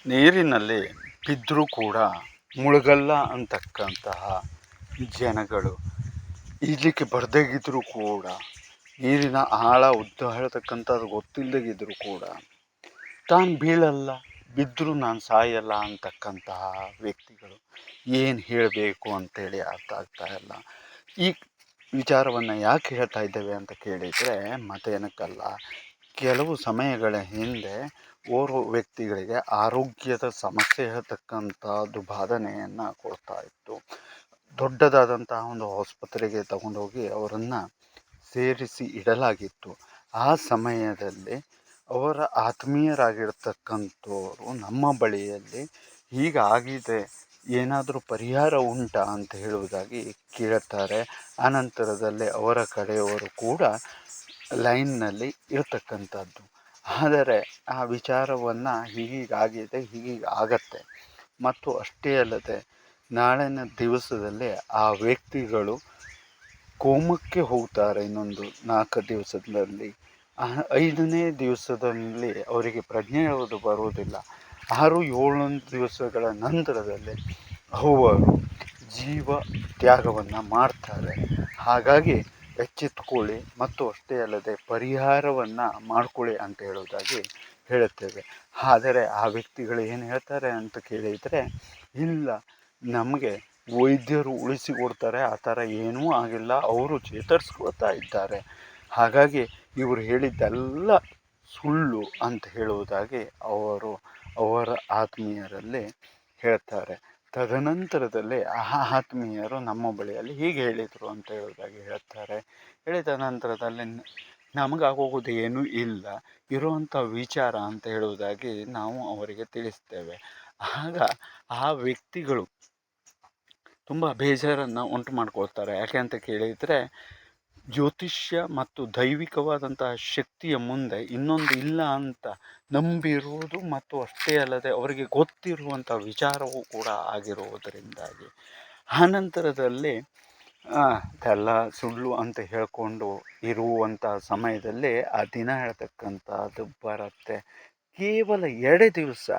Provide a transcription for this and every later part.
ನೀರಿನಲ್ಲಿ ಬಿದ್ದರೂ ಕೂಡ ಮುಳುಗಲ್ಲ ಅಂತಕ್ಕಂತಹ ಜನಗಳು, ಈಜಲಿಕ್ಕೆ ಬರ್ದಾಗಿದ್ದರೂ ಕೂಡ, ನೀರಿನ ಆಳ ಉದ್ದ ಹೇಳ್ತಕ್ಕಂಥದ್ದು ಗೊತ್ತಿಲ್ಲದಾಗಿದ್ದರೂ ಕೂಡ ತಾನು ಬೀಳಲ್ಲ, ಬಿದ್ದರೂ ನಾನು ಸಾಯಲ್ಲ ಅಂತಕ್ಕಂತಹ ವ್ಯಕ್ತಿಗಳು ಏನು ಹೇಳಬೇಕು ಅಂತೇಳಿ ಅರ್ಥ ಆಗ್ತಾ ಇಲ್ಲ. ಈ ವಿಚಾರವನ್ನು ಯಾಕೆ ಹೇಳ್ತಾ ಇದ್ದೇವೆ ಅಂತ ಕೇಳಿದರೆ ಮತ್ತೇನಕ್ಕಲ್ಲ, ಕೆಲವು ಸಮಯಗಳ ಹಿಂದೆ ಓರ್ವ ವ್ಯಕ್ತಿಗಳಿಗೆ ಆರೋಗ್ಯದ ಸಮಸ್ಯೆ ಹೇಳ್ತಕ್ಕಂಥದ್ದು ಬಾಧನೆಯನ್ನು ಕೊಡ್ತಾ ಇತ್ತು. ದೊಡ್ಡದಾದಂತಹ ಒಂದು ಆಸ್ಪತ್ರೆಗೆ ತಗೊಂಡೋಗಿ ಅವರನ್ನು ಸೇರಿಸಿ ಇಡಲಾಗಿತ್ತು. ಆ ಸಮಯದಲ್ಲಿ ಅವರ ಆತ್ಮೀಯರಾಗಿರ್ತಕ್ಕಂಥವರು ನಮ್ಮ ಬಳಿಯಲ್ಲಿ ಹೀಗಾಗಿದೆ, ಏನಾದರೂ ಪರಿಹಾರ ಉಂಟಾ ಅಂತ ಹೇಳುವುದಾಗಿ ಕೇಳ್ತಾರೆ. ಆನಂತರದಲ್ಲಿ ಅವರ ಕಡೆಯವರು ಕೂಡ ಲೈನ್ನಲ್ಲಿ ಇರ್ತಕ್ಕಂಥದ್ದು. ಆದರೆ ಆ ವಿಚಾರವನ್ನು ಹೀಗೀಗಾಗಿದೆ, ಹೀಗೀಗಾಗತ್ತೆ. ಮತ್ತು ಅಷ್ಟೇ ಅಲ್ಲದೆ ನಾಳಿನ ದಿವಸದಲ್ಲಿ ಆ ವ್ಯಕ್ತಿಗಳು ಕೋಮಕ್ಕೆ ಹೋಗ್ತಾರೆ. ಇನ್ನೊಂದು 4 ದಿವಸದಲ್ಲಿ, 5ನೇ ದಿವಸದಲ್ಲಿ ಅವರಿಗೆ ಪ್ರಜ್ಞೆ ಹೇಳೋದು ಬರುವುದಿಲ್ಲ. 6-7 ದಿವಸಗಳ ನಂತರದಲ್ಲಿ ಅವರು ಜೀವ ತ್ಯಾಗವನ್ನು ಮಾಡ್ತಾರೆ. ಹಾಗಾಗಿ ಎಚ್ಚೆತ್ತುಕೊಳ್ಳಿ ಮತ್ತು ಅಷ್ಟೇ ಅಲ್ಲದೆ ಪರಿಹಾರವನ್ನು ಮಾಡ್ಕೊಳ್ಳಿ ಅಂತ ಹೇಳೋದಾಗಿ ಹೇಳುತ್ತೇವೆ. ಆದರೆ ಆ ವ್ಯಕ್ತಿಗಳು ಏನು ಹೇಳ್ತಾರೆ ಅಂತ ಕೇಳಿದರೆ, ಇಲ್ಲ ನಮಗೆ ವೈದ್ಯರು ಉಳಿಸಿಕೊಡ್ತಾರೆ, ಆ ಥರ ಏನೂ ಆಗಿಲ್ಲ, ಅವರು ಚೇತರಿಸ್ಕೊಳ್ತಾ ಇದ್ದಾರೆ, ಹಾಗಾಗಿ ಇವರು ಹೇಳಿದ್ದೆಲ್ಲ ಸುಳ್ಳು ಅಂತ ಹೇಳುವುದಾಗಿ ಅವರು ಅವರ ಆತ್ಮೀಯರಲ್ಲಿ ಹೇಳ್ತಾರೆ. ತದನಂತರದಲ್ಲಿ ಆ ಆತ್ಮೀಯರು ನಮ್ಮ ಬಳಿಯಲ್ಲಿ ಹೀಗೆ ಹೇಳಿದರು ಅಂತ ಹೇಳುವುದಾಗಿ ಹೇಳ್ತಾರೆ. ಹೇಳಿದ ನಂತರದಲ್ಲಿ ನಮಗಾಗೋಗೋದು ಏನೂ ಇಲ್ಲ, ಇರುವಂಥ ವಿಚಾರ ಅಂತ ಹೇಳುವುದಾಗಿ ನಾವು ಅವರಿಗೆ ತಿಳಿಸ್ತೇವೆ. ಆಗ ಆ ವ್ಯಕ್ತಿಗಳು ತುಂಬ ಬೇಜಾರನ್ನು ಉಂಟು ಮಾಡ್ಕೊಳ್ತಾರೆ. ಯಾಕೆ ಅಂತ ಕೇಳಿದರೆ, ಜ್ಯೋತಿಷ್ಯ ಮತ್ತು ದೈವಿಕವಾದಂತಹ ಶಕ್ತಿಯ ಮುಂದೆ ಇನ್ನೊಂದು ಇಲ್ಲ ಅಂತ ನಂಬಿರುವುದು, ಮತ್ತು ಅಷ್ಟೇ ಅಲ್ಲದೆ ಅವರಿಗೆ ಗೊತ್ತಿರುವಂಥ ವಿಚಾರವೂ ಕೂಡ ಆಗಿರುವುದರಿಂದಾಗಿ ಆನಂತರದಲ್ಲಿ ಅದೆಲ್ಲ ಸುಳ್ಳು ಅಂತ ಹೇಳಿಕೊಂಡು ಇರುವಂಥ ಸಮಯದಲ್ಲಿ ಆ ದಿನ ಹೇಳ್ತಕ್ಕಂಥದ್ದು ಬರುತ್ತೆ. ಕೇವಲ 2 ದಿವಸ,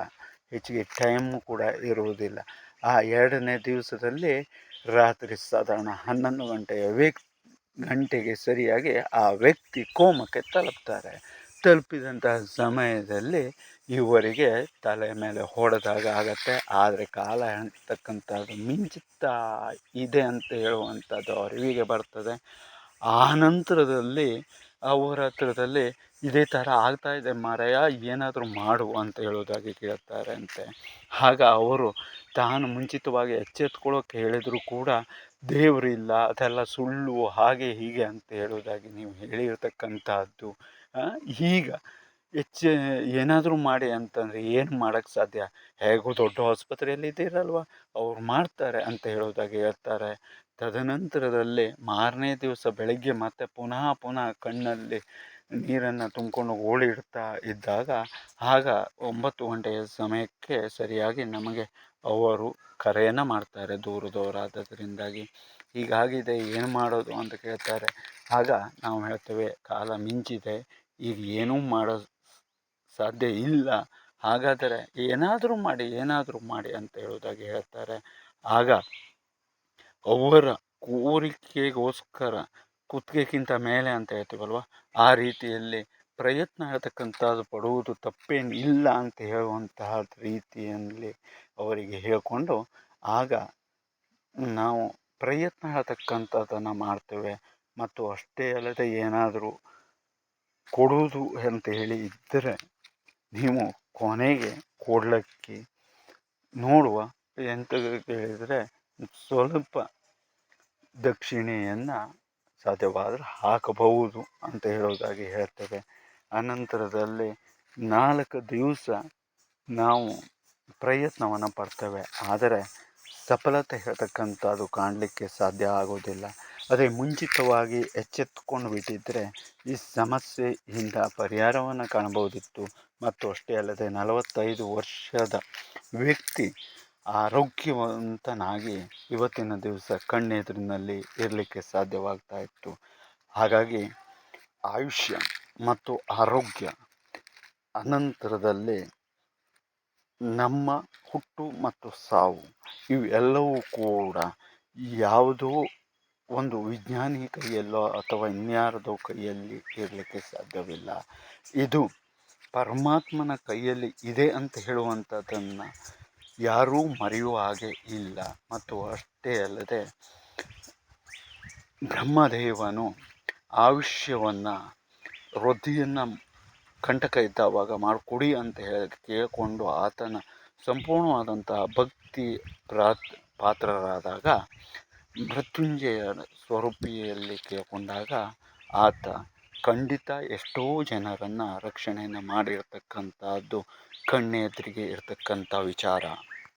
ಹೆಚ್ಚಿಗೆ ಟೈಮು ಕೂಡ ಇರುವುದಿಲ್ಲ. ಆ 2ನೇ ದಿವಸದಲ್ಲಿ ರಾತ್ರಿ ಸಾಧಾರಣ 11 ಗಂಟೆಗೆ ಸರಿಯಾಗಿ ಆ ವ್ಯಕ್ತಿ ಕೋಮಕ್ಕೆ ತಲುಪ್ತಾರೆ. ತಲುಪಿದಂತಹ ಸಮಯದಲ್ಲಿ ಇವರಿಗೆ ತಲೆ ಮೇಲೆ ಹೊಡೆದಾಗ ಆಗತ್ತೆ. ಆದರೆ ಕಾಲ ಹೇಳ್ತಕ್ಕಂಥದ್ದು ಮಿಂಚುತ್ತಾ ಇದೆ ಅಂತ ಹೇಳುವಂಥದ್ದು ಅರಿವಿಗೆ ಬರ್ತದೆ. ಆ ನಂತರದಲ್ಲಿ ಅವರ ಹತ್ರದಲ್ಲಿ ಇದೇ ಥರ ಆಗ್ತಾ ಇದೆ ಮಾರಾಯ, ಏನಾದರೂ ಮಾಡು ಅಂತ ಹೇಳೋದಾಗಿ ಕೇಳ್ತಾರೆ ಅಂತೆ. ಆಗ ಅವರು ತಾನು ಮುಂಚಿತವಾಗಿ ಎಚ್ಚೆತ್ಕೊಳ್ಳೋಕೆ ಹೇಳಿದರೂ ಕೂಡ ದೇವರಿಲ್ಲ, ಅದೆಲ್ಲ ಸುಳ್ಳು, ಹಾಗೆ ಹೀಗೆ ಅಂತ ಹೇಳೋದಾಗಿ ನೀವು ಹೇಳಿರ್ತಕ್ಕಂಥದ್ದು. ಈಗ ಏನಾದರೂ ಮಾಡಿ ಅಂತಂದರೆ ಏನು ಮಾಡೋಕ್ಕೆ ಸಾಧ್ಯ? ಹೇಗೂ ದೊಡ್ಡ ಆಸ್ಪತ್ರೆಯಲ್ಲಿ ಇದ್ದೀರಲ್ವ, ಅವ್ರು ಮಾಡ್ತಾರೆ ಅಂತ ಹೇಳೋದಾಗಿ ಹೇಳ್ತಾರೆ. ತದನಂತರದಲ್ಲಿ ಮಾರನೇ ದಿವಸ ಬೆಳಗ್ಗೆ ಮತ್ತೆ ಪುನಃ ಕಣ್ಣಲ್ಲಿ ನೀರನ್ನು ತುಂಬಿಕೊಂಡು ಓಡಿಡ್ತಾ ಇದ್ದಾಗ, ಆಗ 9 ಗಂಟೆಯ ಸಮಯಕ್ಕೆ ಸರಿಯಾಗಿ ನಮಗೆ ಅವರು ಕರೆಯನ್ನು ಮಾಡ್ತಾರೆ, ದೂರದವರಾದದ್ರಿಂದಾಗಿ. ಹೀಗಾಗಿದೆ, ಏನು ಮಾಡೋದು ಅಂತ ಕೇಳ್ತಾರೆ. ಆಗ ನಾವು ಹೇಳ್ತೇವೆ, ಕಾಲ ಮಿಂಚಿದೆ, ಈಗ ಏನೂ ಮಾಡೋ ಸಾಧ್ಯ ಇಲ್ಲ, ಹಾಗಾದರೆ ಏನಾದರೂ ಮಾಡಿ ಅಂತ ಹೇಳೋದಾಗಿ ಹೇಳ್ತಾರೆ. ಆಗ ಅವರ ಕೋರಿಕೆಗೋಸ್ಕರ ಕುತ್ತಿಗೆಗಿಂತ ಮೇಲೆ ಅಂತ ಹೇಳ್ತೀವಲ್ವ, ಆ ರೀತಿಯಲ್ಲಿ ಪ್ರಯತ್ನ ಹೇಳ್ತಕ್ಕಂಥದ್ದು ಪಡುವುದು ತಪ್ಪೇನು ಇಲ್ಲ ಅಂತ ಹೇಳುವಂತಹ ರೀತಿಯಲ್ಲಿ ಅವರಿಗೆ ಹೇಳಿಕೊಂಡು, ಆಗ ನಾವು ಪ್ರಯತ್ನ ಹೇಳ್ತಕ್ಕಂಥದ್ದನ್ನು ಮಾಡ್ತೇವೆ. ಮತ್ತು ಅಷ್ಟೇ ಅಲ್ಲದೆ ಏನಾದರೂ ಕೊಡುವುದು ಅಂತ ಹೇಳಿ ಇದ್ದರೆ ನೀವು ಕೊನೆಗೆ ಕೊಡಲಿಕ್ಕೆ ನೋಡುವ, ಎಂತ ಹೇಳಿದರೆ ಸ್ವಲ್ಪ ದಕ್ಷಿಣೆಯನ್ನು ಸಾಧ್ಯವಾದರೆ ಹಾಕಬಹುದು ಅಂತ ಹೇಳೋದಾಗಿ ಹೇಳ್ತೇವೆ. ಅನಂತರದಲ್ಲಿ 4 ದಿವಸ ನಾವು ಪ್ರಯತ್ನವನ್ನು ಪಡ್ತೇವೆ, ಆದರೆ ಸಫಲತೆ ಹೇಳ್ತಕ್ಕಂಥದ್ದು ಕಾಣಲಿಕ್ಕೆ ಸಾಧ್ಯ ಆಗೋದಿಲ್ಲ. ಅದೇ ಮುಂಚಿತವಾಗಿ ಎಚ್ಚೆತ್ತುಕೊಂಡು ಬಿಟ್ಟಿದ್ದರೆ ಈ ಸಮಸ್ಯೆಯಿಂದ ಪರಿಹಾರವನ್ನು ಕಾಣಬಹುದಿತ್ತು. ಮತ್ತು ಅಷ್ಟೇ ಅಲ್ಲದೆ 45 ವರ್ಷದ ವ್ಯಕ್ತಿ ಆರೋಗ್ಯವಂತನಾಗಿ ಇವತ್ತಿನ ದಿವಸ ಕಣ್ಣೆದುರಿನಲ್ಲಿ ಇರಲಿಕ್ಕೆ ಸಾಧ್ಯವಾಗ್ತಾ ಇತ್ತು. ಹಾಗಾಗಿ ಆಯುಷ್ಯ ಮತ್ತು ಆರೋಗ್ಯ, ಅನಂತರದಲ್ಲಿ ನಮ್ಮ ಹುಟ್ಟು ಮತ್ತು ಸಾವು ಇವೆಲ್ಲವೂ ಕೂಡ ಯಾವುದೋ ಒಂದು ವಿಜ್ಞಾನಿ ಕೈಯಲ್ಲೋ ಅಥವಾ ಇನ್ಯಾರದೋ ಕೈಯಲ್ಲಿ ಇರಲಿಕ್ಕೆ ಸಾಧ್ಯವಿಲ್ಲ. ಇದು ಪರಮಾತ್ಮನ ಕೈಯಲ್ಲಿ ಇದೆ ಅಂತ ಹೇಳುವಂಥದ್ದನ್ನು ಯಾರೂ ಮರೆಯುವ ಹಾಗೆ ಇಲ್ಲ. ಮತ್ತು ಅಷ್ಟೇ ಅಲ್ಲದೆ ಬ್ರಹ್ಮದೇವನು ಆಯುಷ್ಯವನ್ನು ವೃದ್ಧಿಯನ್ನು ಕಂಟಕ ಇದ್ದಾವಾಗ ಮಾಡಿಕೊಡಿ ಅಂತ ಕೇಳಿಕೊಂಡು ಆತನ ಸಂಪೂರ್ಣವಾದಂತಹ ಭಕ್ತಿ ಪಾತ್ರರಾದಾಗ ಮೃತ್ಯುಂಜಯ ಸ್ವರೂಪಿಯಲ್ಲಿ ಕೇಳಿಕೊಂಡಾಗ ಆತ ಖಂಡಿತ ಎಷ್ಟೋ ಜನರನ್ನು ರಕ್ಷಣೆಯನ್ನು ಮಾಡಿರ್ತಕ್ಕಂಥದ್ದು ಕಣ್ಣೆದುರಿಗೆ ಇರತಕ್ಕಂಥ ವಿಚಾರ.